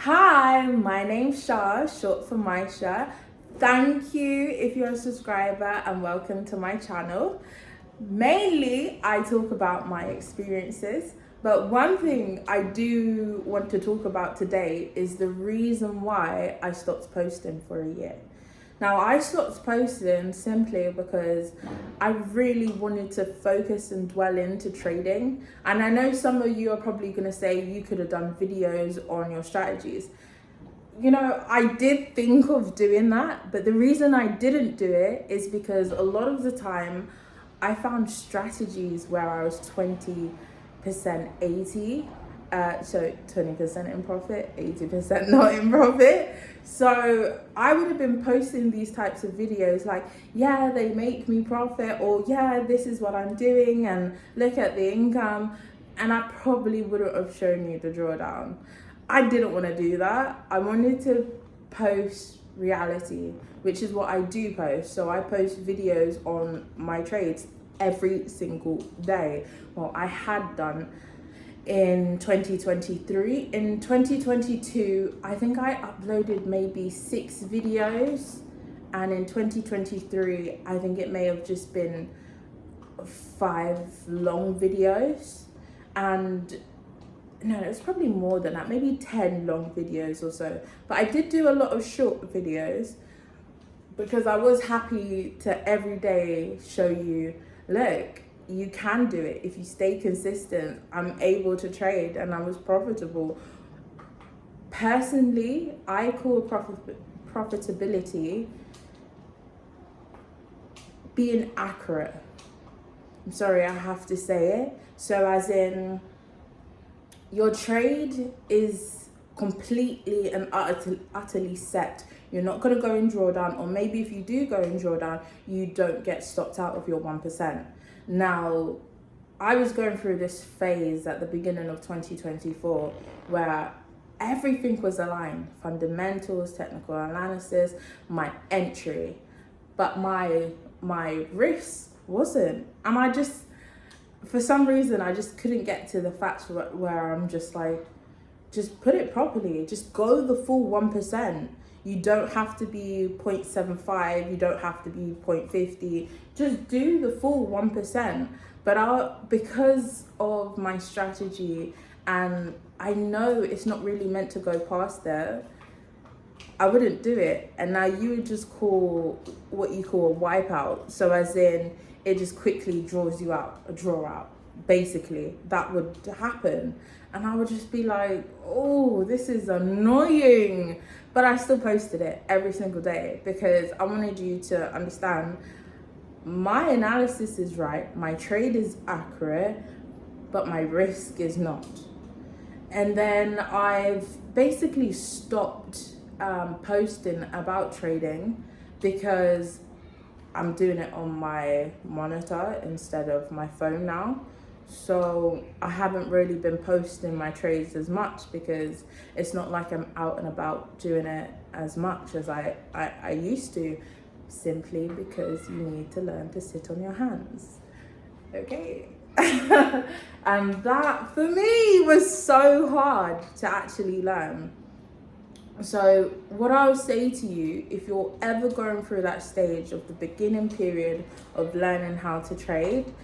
Hi, my name's Shah, short for Maisha. Thank you if you're a subscriber and welcome to my channel. Mainly, I talk about my experiences, but one thing I do want to talk about today is the reason why I stopped posting for a year. Now, I stopped posting simply because I really wanted to focus and dwell into trading. And I know some of you are probably going to say you could have done videos on your strategies. I did think of doing that, but the reason I didn't do it is because a lot of the time I found strategies where I was 20% 80, so 20% in profit, 80% not in profit. So I would have been posting these types of videos like, yeah, they make me profit, or yeah, this is what I'm doing, and look at the income. And I probably wouldn't have shown you the drawdown. I didn't want to do that. I wanted to post reality, which is what I do post. So I post videos on my trades every single day. Well, I had done in 2023. In 2022, I think I uploaded maybe 6 videos. And in 2023, I think it may have just been 5 long videos. And no, it's probably more than that, maybe 10 long videos or so. But I did do a lot of short videos because I was happy to every day show you, look, you can do it. If you stay consistent, I'm able to trade, and I was profitable. Personally, I call profitability being accurate. I'm sorry, I have to say it. So as in, your trade is completely and utterly set. You're not going to go in drawdown, or maybe if you do go in drawdown, you don't get stopped out of your 1%. Now, I was going through this phase at the beginning of 2024 where everything was aligned: fundamentals, technical analysis, my entry, but my risk wasn't. And for some reason, I just couldn't get to the facts where I'm just like, just put it properly. Just go the full 1%. You don't have to be 0.75. You don't have to be 0.50. Just do the full 1%. But because of my strategy, and I know it's not really meant to go past there, I wouldn't do it. And now you would just call what you call a wipeout. So as in, it just quickly draws you out, a draw out. Basically, that would happen. And I would just be like, oh, this is annoying. But I still posted it every single day because I wanted you to understand my analysis is right, my trade is accurate, but my risk is not. And then I've basically stopped posting about trading because I'm doing it on my monitor instead of my phone now. So I haven't really been posting my trades as much because it's not like I'm out and about doing it as much as I used to, simply because you need to learn to sit on your hands. Okay. And that for me was so hard to actually learn. So what I'll say to you, if you're ever going through that stage of the beginning period of learning how to trade,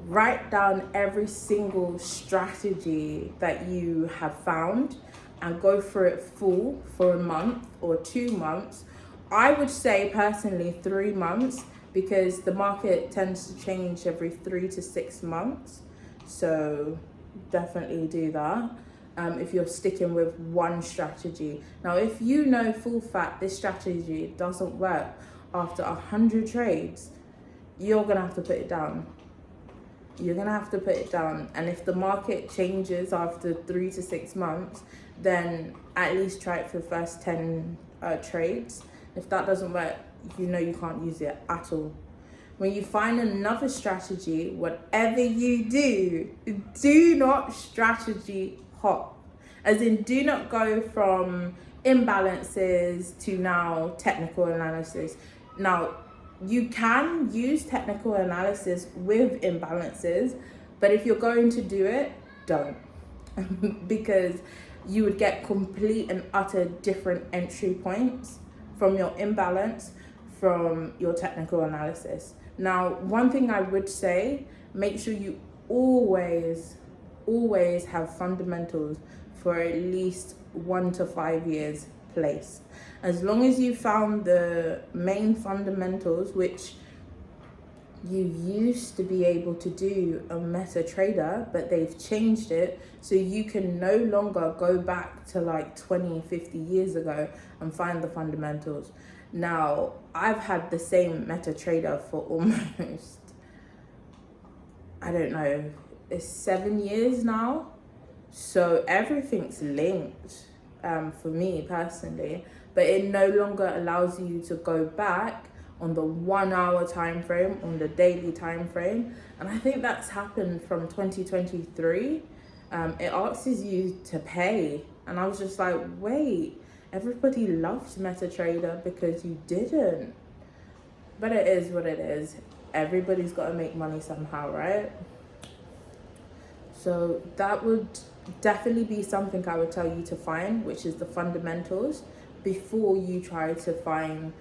write down every single strategy that you have found and go through it full for a month or 2 months. I would say personally 3 months, because the market tends to change every 3 to 6 months. So definitely do that. If you're sticking with one strategy. Now, if you know full fact this strategy doesn't work after 100 trades, you're gonna have to put it down. You're gonna have to put it down. And if the market changes after 3 to 6 months, then at least try it for the first 10 trades. If that doesn't work, you know you can't use it at all. When you find another strategy, whatever you do not strategy hop. As in, do not go from imbalances to now technical analysis. Now, you can use technical analysis with imbalances, but if you're going to do it, don't. Because you would get complete and utter different entry points from your imbalance, from your technical analysis. Now, one thing I would say, make sure you always have fundamentals for at least 1 to 5 years placed. As long as you found the main fundamentals, which you used to be able to do on MetaTrader, but they've changed it so you can no longer go back to like 20, 50 years ago and find the fundamentals. Now, I've had the same MetaTrader for almost, I don't know, it's 7 years now. So everything's linked for me personally, but it no longer allows you to go back on the 1 hour time frame, on the daily time frame. And I think that's happened from 2023. It asks you to pay. And I was just like, wait, everybody loves MetaTrader because you didn't. But it is what it is. Everybody's got to make money somehow, right? So that would definitely be something I would tell you to find, which is the fundamentals, before you try to find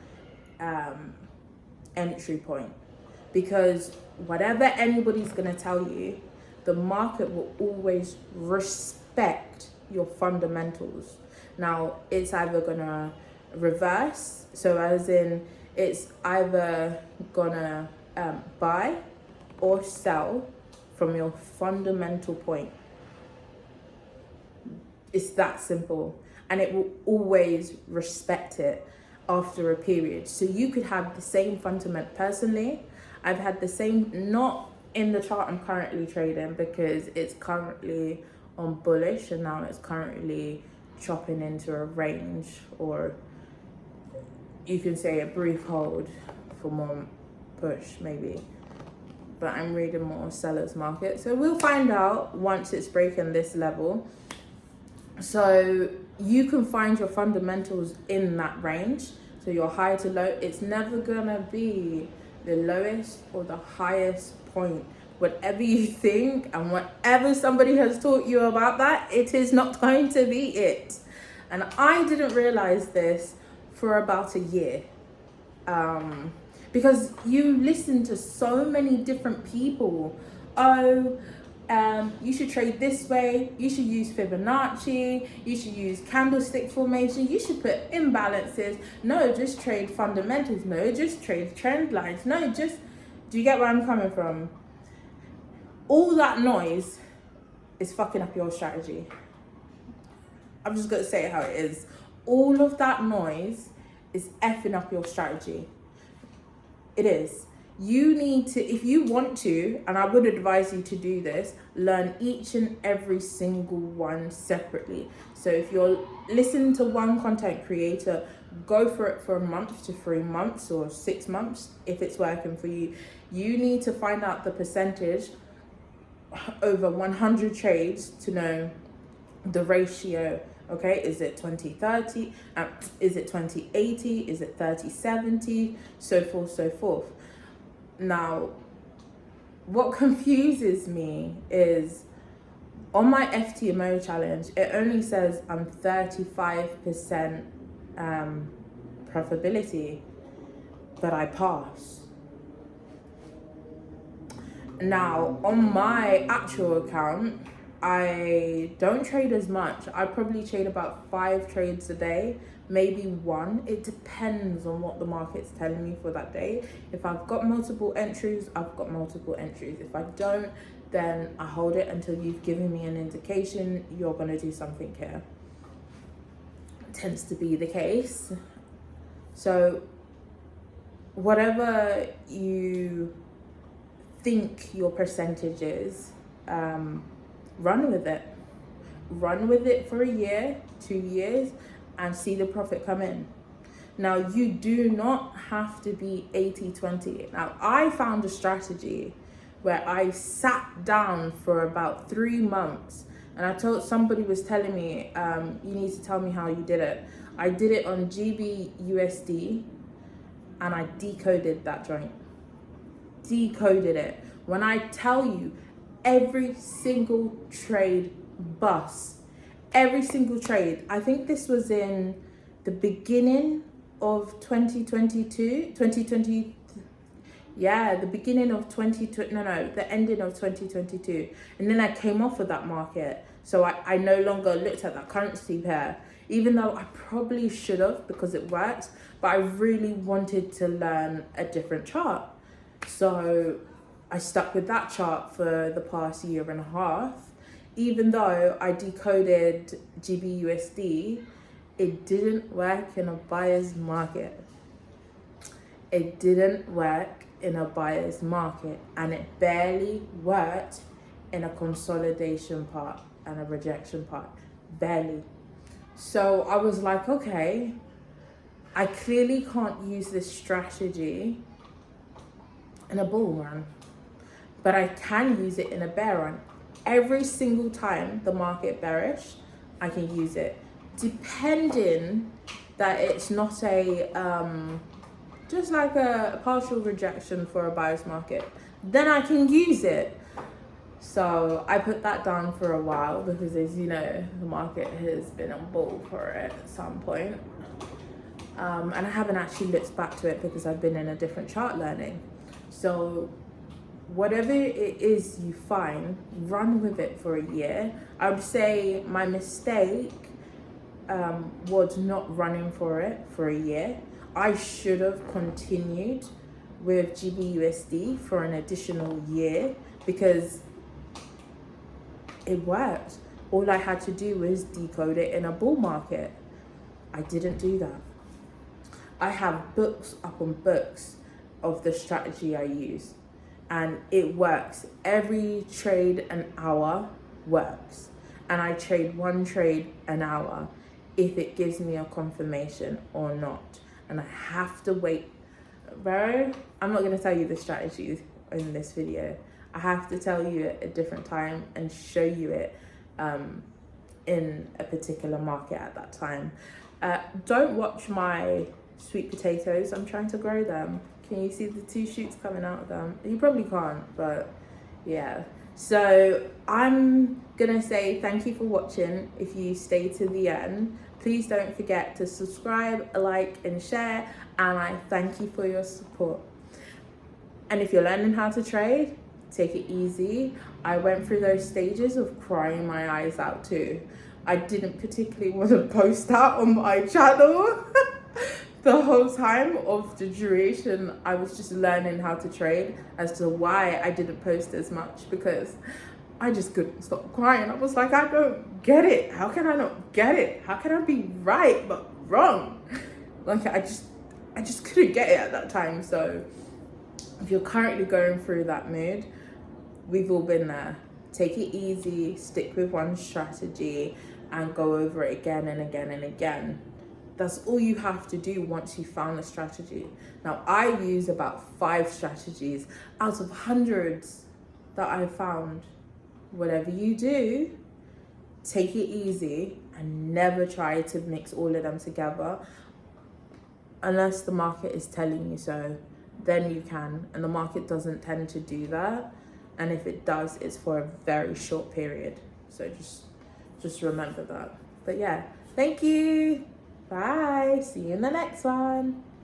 entry point. Because whatever anybody's going to tell you, the market will always respect your fundamentals. Now, it's either going to reverse, so as in it's either going to buy or sell from your fundamental point. It's that simple. And it will always respect it after a period. So you could have the same fundament. Personally, I've had the same, not in the chart I'm currently trading, because it's currently on bullish and now it's currently chopping into a range, or you can say a brief hold for more push maybe. But I'm reading more seller's market. So we'll find out once it's breaking this level. So you can find your fundamentals in that range. So your high to low, it's never gonna be the lowest or the highest point. Whatever you think and whatever somebody has taught you about that, it is not going to be it. And I didn't realize this for about a year. Because you listen to so many different people. You should trade this way, you should use Fibonacci, you should use candlestick formation, you should put imbalances, no, just trade fundamentals, no, just trade trend lines, no, just, do you get where I'm coming from? All that noise is fucking up your strategy. I'm just gonna say it how it is. All of that noise is effing up your strategy. It is. You need to, if you want to, and I would advise you to do this, learn each and every single one separately. So if you're listening to one content creator, go for it for a month to 3 months or 6 months if it's working for you. You need to find out the percentage over 100 trades to know the ratio. Okay, is it 20-30? Is it 20-80? Is it 30-70? So forth, so forth. Now, what confuses me is on my FTMO challenge, it only says I'm 35% probability that I pass. Now, on my actual account, I don't trade as much. I probably trade about 5 trades a day, maybe 1. It depends on what the market's telling me for that day. If I've got multiple entries, I've got multiple entries. If I don't, then I hold it until you've given me an indication you're going to do something here. It tends to be the case. So whatever you think your percentage is, run with it. Run with it for a year, 2 years, and see the profit come in. Now, you do not have to be 80-20. Now, I found a strategy where I sat down for about 3 months, and I told somebody was telling me, you need to tell me how you did it. I did it on GBUSD, and I decoded that joint. Decoded it. When I tell you, every single trade busts. every single trade. I think this was in the beginning of 2020. Yeah, the beginning of 2020, no, the ending of 2022. And then I came off of that market. So I no longer looked at that currency pair, even though I probably should have because it worked. But I really wanted to learn a different chart. So I stuck with that chart for the past year and a half. Even though I decoded GBUSD, it didn't work in a buyer's market. It didn't work in a buyer's market, and it barely worked in a consolidation part and a rejection part. Barely. So I was like, okay, I clearly can't use this strategy in a bull run, but I can use it in a bear run. Every single time the market bearish, I can use it, depending that it's not a just like a partial rejection for a buyer's market, then I can use it. So I put that down for a while because, as you know, the market has been on bull for it at some point. And I haven't actually looked back to it because I've been in a different chart learning. So whatever it is you find, run with it for a year. I would say my mistake was not running for it for a year. I should have continued with GBUSD for an additional year because it worked. All I had to do was decode it in a bull market. I didn't do that. I have books upon books of the strategy I use, and it works. Every trade an hour works, and I trade one trade an hour if it gives me a confirmation or not. And I have to wait. Bro, I'm not going to tell you the strategies in this video. I have to tell you at a different time and show you it in a particular market at that time. Don't watch my sweet potatoes. I'm trying to grow them. Can you see the 2 shoots coming out of them? You probably can't, but yeah. So I'm gonna say thank you for watching. If you stay to the end, please don't forget to subscribe, like, and share. And I thank you for your support. And if you're learning how to trade, take it easy. I went through those stages of crying my eyes out too. I didn't particularly want to post that on my channel. The whole time of the duration, I was just learning how to trade as to why I didn't post as much, because I just couldn't stop crying. I was like, I don't get it. How can I not get it? How can I be right but wrong? Like, I just couldn't get it at that time. So if you're currently going through that mood, we've all been there. Take it easy, stick with one strategy, and go over it again and again and again. That's all you have to do once you've found a strategy. Now, I use about 5 strategies out of hundreds that I've found. Whatever you do, take it easy and never try to mix all of them together unless the market is telling you so. Then you can, and the market doesn't tend to do that. And if it does, it's for a very short period. So just remember that. But yeah, thank you. Bye. See you in the next one.